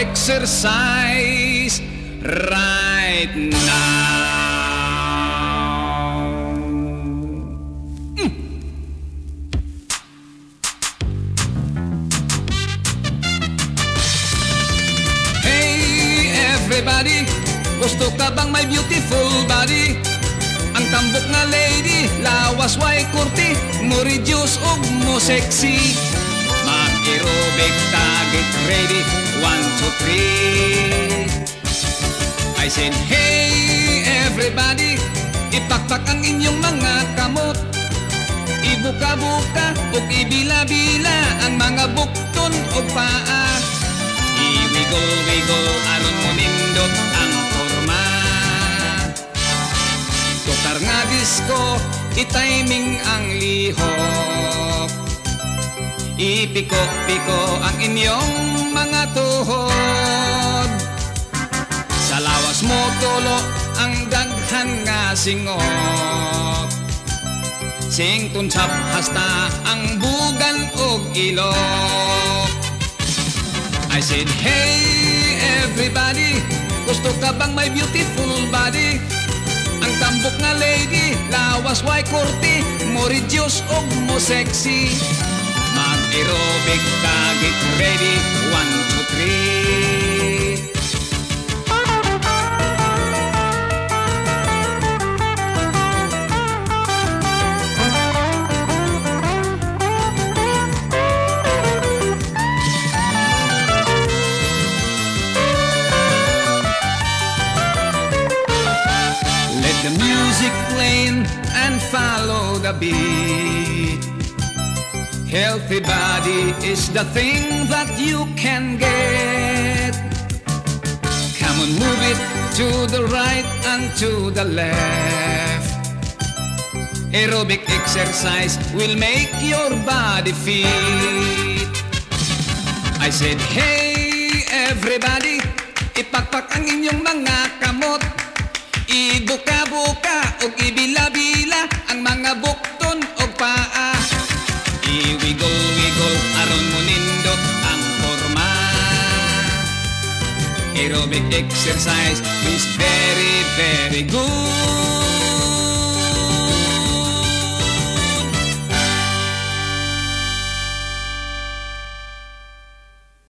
exercise right now. Hey everybody, gusto ka bang may beautiful body? Ang tambok nga lady, lawas way kurti, mo reduce og mo sexy. Mag-aerobic ta, get ready, 1, 2, 3. I said, hey everybody, ipakpak ang inyong mga kamot. Ibuka-buka o ibila-bila ang mga bukton o paa. I-wiggle-wiggle aron mo nindot ang forma. Tukar nga disco, i-timing ang lihok. Ipiko-piko ang inyong mga tuhod. Sa lawas mo tulo ang daghan nga singot. Sing tunsap hasta ang bugan og ilok. I said, hey everybody, gusto ka bang may beautiful body? Ang tambok nga lady, lawas way kurti, mo reduce og mo sexy. Mag-aerobic ka, get ready, 1, 2, 3. Let the music play and follow the beat. Healthy body is the thing that you can get. Come on, move it to the right and to the left. Aerobic exercise will make your body fit. I said, hey everybody, ipakpak ang inyong mga kamot. Ibuka-buka o ibila-bila ang mga bukton o paa. I-wiggle-wiggle aron mo nindot ang forma. Aerobic exercise is very, very good.